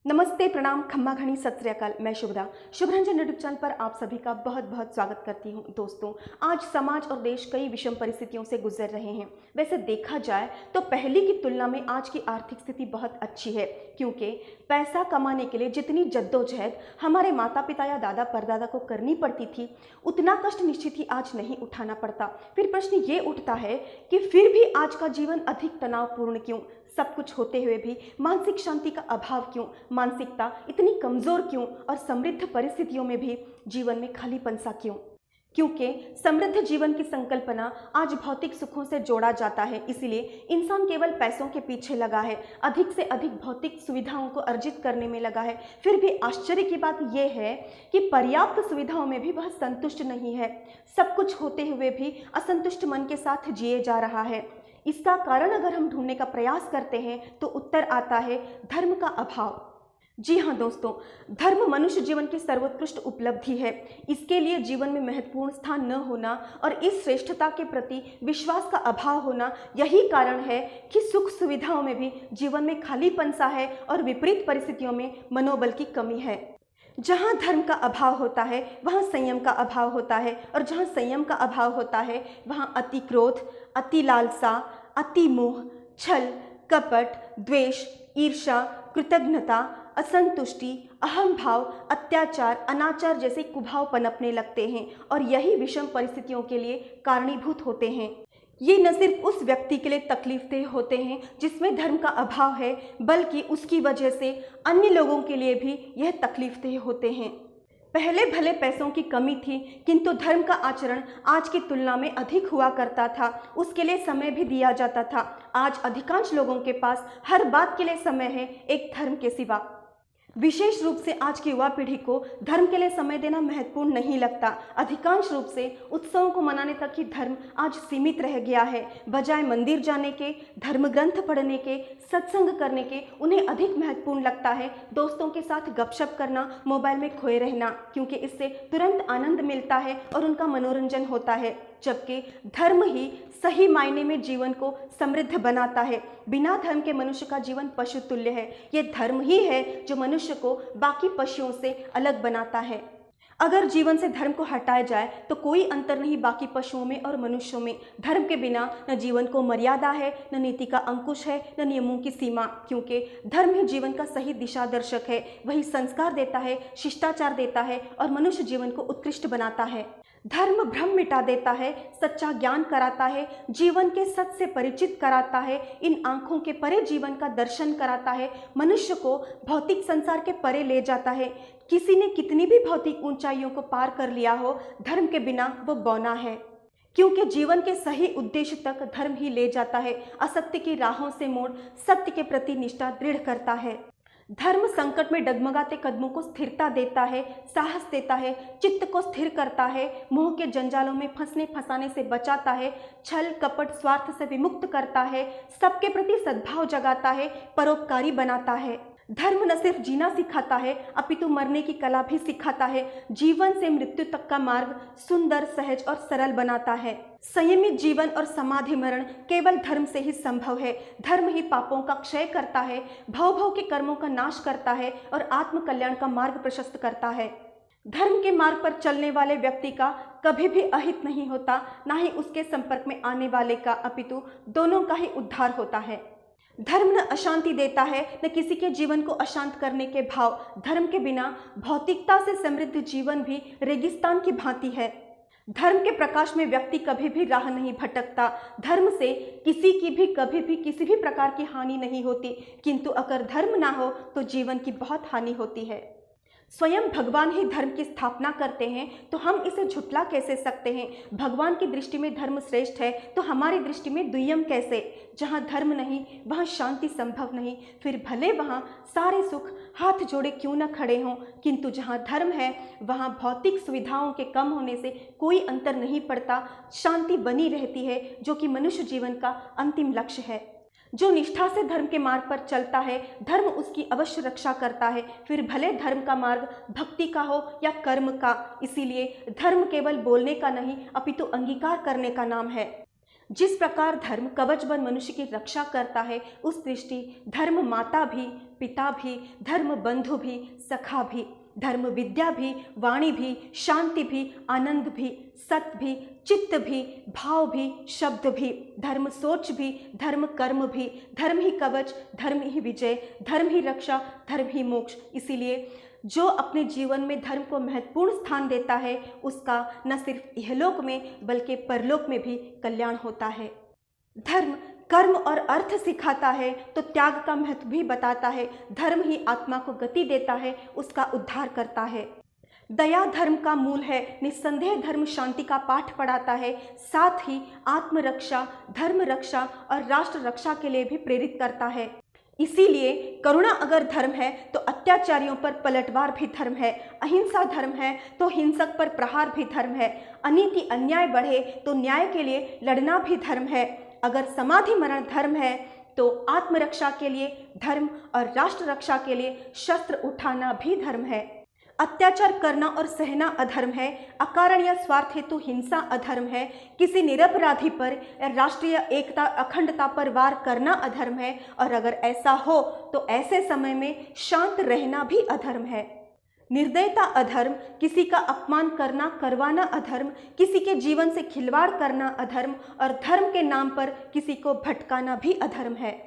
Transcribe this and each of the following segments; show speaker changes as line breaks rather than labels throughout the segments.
नमस्ते, प्रणाम, खम्मा घनी, सत श्री अकाल। मैं शुभदा शुभरंजन यूट्यूब चैनल पर आप सभी का बहुत बहुत स्वागत करती हूं। दोस्तों, आज समाज और देश कई विषम परिस्थितियों से गुजर रहे हैं। वैसे देखा जाए तो पहले की तुलना में आज की आर्थिक स्थिति बहुत अच्छी है, क्योंकि पैसा कमाने के लिए जितनी जद्दोजहद हमारे माता पिता या दादा परदादा को करनी पड़ती थी, उतना कष्ट निश्चित ही आज नहीं उठाना पड़ता। फिर प्रश्न ये उठता है कि फिर भी आज का जीवन अधिक तनावपूर्ण क्यों? सब कुछ होते हुए भी मानसिक शांति का अभाव क्यों? मानसिकता इतनी कमजोर क्यों? और समृद्ध परिस्थितियों में भी जीवन में खालीपन सा क्यों? क्योंकि समृद्ध जीवन की संकल्पना आज भौतिक सुखों से जोड़ा जाता है, इसलिए इंसान केवल पैसों के पीछे लगा है, अधिक से अधिक भौतिक सुविधाओं को अर्जित करने में लगा है। फिर भी आश्चर्य की बात यह है कि पर्याप्त सुविधाओं में भी वह संतुष्ट नहीं है। सब कुछ होते हुए भी असंतुष्ट मन के साथ जिए जा रहा है। इसका कारण अगर हम ढूंढने का प्रयास करते हैं तो उत्तर आता है धर्म का अभाव। जी हाँ दोस्तों, धर्म मनुष्य जीवन की सर्वोत्कृष्ट उपलब्धि है। इसके लिए जीवन में महत्वपूर्ण स्थान न होना और इस श्रेष्ठता के प्रति विश्वास का अभाव होना, यही कारण है कि सुख सुविधाओं में भी जीवन में खालीपन सा है और विपरीत परिस्थितियों में मनोबल की कमी है। जहाँ धर्म का अभाव होता है वहाँ संयम का अभाव होता है, और जहाँ संयम का अभाव होता है वहाँ अति क्रोध, अति लालसा, अति मोह, छल, कपट, द्वेष, ईर्ष्या, कृतज्ञता, असंतुष्टि, अहम भाव, अत्याचार, अनाचार जैसे कुभाव पनपने लगते हैं, और यही विषम परिस्थितियों के लिए कारणीभूत होते हैं। ये न सिर्फ उस व्यक्ति के लिए तकलीफदेह होते हैं जिसमें धर्म का अभाव है, बल्कि उसकी वजह से अन्य लोगों के लिए भी यह तकलीफदेह होते हैं। पहले भले पैसों की कमी थी, किंतु धर्म का आचरण आज की तुलना में अधिक हुआ करता था। उसके लिए समय भी दिया जाता था। आज अधिकांश लोगों के पास हर बात के लिए समय है, एक धर्म के सिवा। विशेष रूप से आज की युवा पीढ़ी को धर्म के लिए समय देना महत्वपूर्ण नहीं लगता। अधिकांश रूप से उत्सवों को मनाने तक ही धर्म आज सीमित रह गया है। बजाय मंदिर जाने के, धर्म ग्रंथ पढ़ने के, सत्संग करने के, उन्हें अधिक महत्वपूर्ण लगता है दोस्तों के साथ गपशप करना, मोबाइल में खोए रहना, क्योंकि इससे तुरंत आनंद मिलता है और उनका मनोरंजन होता है। जबकि धर्म ही सही मायने में जीवन को समृद्ध बनाता है। बिना धर्म के मनुष्य का जीवन पशु तुल्य है। ये धर्म ही है जो मनुष्य को बाकी पशुओं से अलग बनाता है। अगर जीवन से धर्म को हटाया जाए तो कोई अंतर नहीं बाकी पशुओं में और मनुष्यों में। धर्म के बिना न जीवन को मर्यादा है, न नीति का अंकुश है, न नियमों की सीमा, क्योंकि धर्म ही जीवन का सही दिशा दर्शक है। वही संस्कार देता है, शिष्टाचार देता है और मनुष्य जीवन को उत्कृष्ट बनाता है। धर्म भ्रम मिटा देता है, सच्चा ज्ञान कराता है, जीवन के सच से परिचित कराता है, इन आंखों के परे जीवन का दर्शन कराता है, मनुष्य को भौतिक संसार के परे ले जाता है। किसी ने कितनी भी भौतिक ऊंचाइयों को पार कर लिया हो, धर्म के बिना वो बौना है, क्योंकि जीवन के सही उद्देश्य तक धर्म ही ले जाता है। असत्य की राहों से मोड़ सत्य के प्रति निष्ठा दृढ़ करता है। धर्म संकट में डगमगाते कदमों को स्थिरता देता है, साहस देता है, चित्त को स्थिर करता है, मोह के जंजालों में फंसने फंसाने से बचाता है, छल कपट स्वार्थ से विमुक्त करता है, सबके प्रति सद्भाव जगाता है, परोपकारी बनाता है। धर्म न सिर्फ जीना सिखाता है, अपितु मरने की कला भी सिखाता है। जीवन से मृत्यु तक का मार्ग सुंदर, सहज और सरल बनाता है। संयमित जीवन और समाधि मरण केवल धर्म से ही संभव है। धर्म ही पापों का क्षय करता है, भव भव के कर्मों का नाश करता है और आत्म कल्याण का मार्ग प्रशस्त करता है। धर्म के मार्ग पर चलने वाले व्यक्ति का कभी भी अहित नहीं होता, ना ही उसके संपर्क में आने वाले का, अपितु दोनों का ही उद्धार होता है। धर्म न अशांति देता है, न किसी के जीवन को अशांत करने के भाव। धर्म के बिना भौतिकता से समृद्ध जीवन भी रेगिस्तान की भांति है। धर्म के प्रकाश में व्यक्ति कभी भी राह नहीं भटकता। धर्म से किसी की भी कभी भी किसी भी प्रकार की हानि नहीं होती, किंतु अगर धर्म ना हो तो जीवन की बहुत हानि होती है। स्वयं भगवान ही धर्म की स्थापना करते हैं तो हम इसे झुटला कैसे सकते हैं? भगवान की दृष्टि में धर्म श्रेष्ठ है तो हमारी दृष्टि में दुय्यम कैसे? जहाँ धर्म नहीं वहाँ शांति संभव नहीं, फिर भले वहाँ सारे सुख हाथ जोड़े क्यों न खड़े हों, किंतु जहाँ धर्म है वहाँ भौतिक सुविधाओं के कम होने से कोई अंतर नहीं पड़ता। शांति बनी रहती है, जो कि मनुष्य जीवन का अंतिम लक्ष्य है। जो निष्ठा से धर्म के मार्ग पर चलता है, धर्म उसकी अवश्य रक्षा करता है, फिर भले धर्म का मार्ग भक्ति का हो या कर्म का। इसीलिए धर्म केवल बोलने का नहीं, अपितु अंगीकार करने का नाम है। जिस प्रकार धर्म कवच बन मनुष्य की रक्षा करता है, उस दृष्टि धर्म माता भी, पिता भी, धर्म बंधु भी, सखा भी, धर्म विद्या भी, वाणी भी, शांति भी, आनंद भी, सत भी, चित्त भी, भाव भी, शब्द भी, धर्म सोच भी, धर्म कर्म भी, धर्म ही कवच, धर्म ही विजय, धर्म ही रक्षा, धर्म ही मोक्ष। इसीलिए जो अपने जीवन में धर्म को महत्वपूर्ण स्थान देता है, उसका न सिर्फ इहलोक में बल्कि परलोक में भी कल्याण होता है। धर्म कर्म और अर्थ सिखाता है तो त्याग का महत्व भी बताता है। धर्म ही आत्मा को गति देता है, उसका उद्धार करता है। दया धर्म का मूल है। निस्संदेह धर्म शांति का पाठ पढ़ाता है, साथ ही आत्मरक्षा, धर्म रक्षा और राष्ट्र रक्षा के लिए भी प्रेरित करता है। इसीलिए करुणा अगर धर्म है तो अत्याचारियों पर पलटवार भी धर्म है, अहिंसा धर्म है तो हिंसक पर प्रहार भी धर्म है, अनीति अन्याय बढ़े तो न्याय के लिए लड़ना भी धर्म है, अगर समाधि मरण धर्म है तो आत्मरक्षा के लिए धर्म और राष्ट्र रक्षा के लिए शस्त्र उठाना भी धर्म है। अत्याचार करना और सहना अधर्म है, अकारण या स्वार्थ हेतु हिंसा अधर्म है, किसी निरपराधी पर राष्ट्रीय एकता अखंडता पर वार करना अधर्म है, और अगर ऐसा हो तो ऐसे समय में शांत रहना भी अधर्म है। निर्दयता अधर्म, किसी का अपमान करना करवाना अधर्म, किसी के जीवन से खिलवाड़ करना अधर्म, और धर्म के नाम पर किसी को भटकाना भी अधर्म है।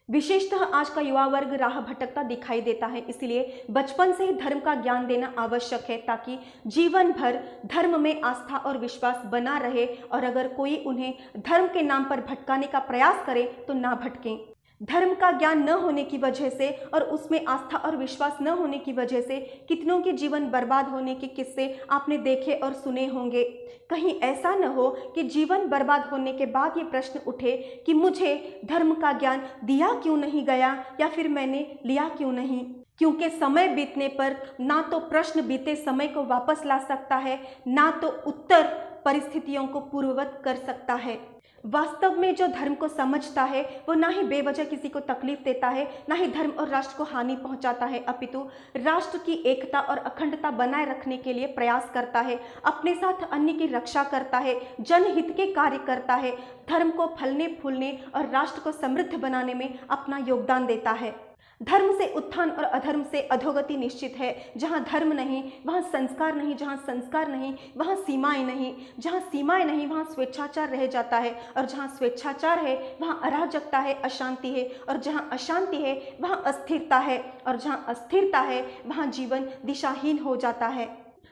विशेषतः आज का युवा वर्ग राह भटकता दिखाई देता है, इसलिए बचपन से ही धर्म का ज्ञान देना आवश्यक है ताकि जीवन भर धर्म में आस्था और विश्वास बना रहे, और अगर कोई उन्हें धर्म के नाम पर भटकाने का प्रयास करे तो ना भटकें। धर्म का ज्ञान न होने की वजह से और उसमें आस्था और विश्वास न होने की वजह से कितनों के जीवन बर्बाद होने के किस्से आपने देखे और सुने होंगे। कहीं ऐसा न हो कि जीवन बर्बाद होने के बाद ये प्रश्न उठे कि मुझे धर्म का ज्ञान दिया क्यों नहीं गया, या फिर मैंने लिया क्यों नहीं। क्योंकि समय बीतने पर ना तो प्रश्न बीते समय को वापस ला सकता है, ना तो उत्तर परिस्थितियों को पूर्ववत कर सकता है। वास्तव में जो धर्म को समझता है वो ना ही बेवजह किसी को तकलीफ देता है, ना ही धर्म और राष्ट्र को हानि पहुंचाता है, अपितु राष्ट्र की एकता और अखंडता बनाए रखने के लिए प्रयास करता है, अपने साथ अन्य की रक्षा करता है, जनहित के कार्य करता है, धर्म को फलने फूलने और राष्ट्र को समृद्ध बनाने में अपना योगदान देता है। धर्म से उत्थान और अधर्म से अधोगति निश्चित है। जहाँ धर्म नहीं वहाँ संस्कार नहीं, जहाँ संस्कार नहीं वहाँ सीमाएं नहीं, जहाँ सीमाएं नहीं वहाँ स्वेच्छाचार रह जाता है, और जहाँ स्वेच्छाचार है वहाँ अराजकता है, अशांति है, और जहाँ अशांति है वहाँ अस्थिरता है, और जहाँ अस्थिरता है वहाँ जीवन दिशाहीन हो जाता है।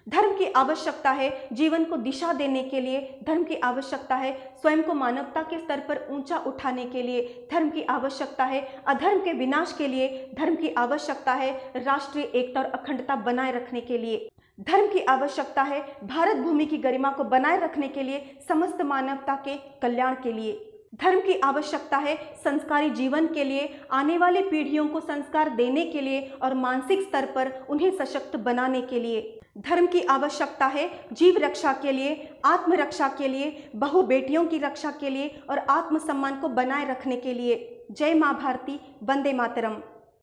धर्म की आवश्यकता है जीवन को दिशा देने के लिए, धर्म की आवश्यकता है स्वयं को मानवता के स्तर पर ऊंचा उठाने के लिए, धर्म की आवश्यकता है अधर्म के विनाश के लिए, धर्म की आवश्यकता है राष्ट्रीय एकता और अखंडता बनाए रखने के लिए, धर्म की आवश्यकता है भारत भूमि की गरिमा को बनाए रखने के लिए, समस्त मानवता के कल्याण के लिए। धर्म की आवश्यकता है संस्कारी जीवन के लिए, आने वाली पीढ़ियों को संस्कार देने के लिए और मानसिक स्तर पर उन्हें सशक्त बनाने के लिए। धर्म की आवश्यकता है जीव रक्षा के लिए, आत्मरक्षा के लिए, बहु बेटियों की रक्षा के लिए और आत्मसम्मान को बनाए रखने के लिए। जय मां भारती, वंदे मातरम।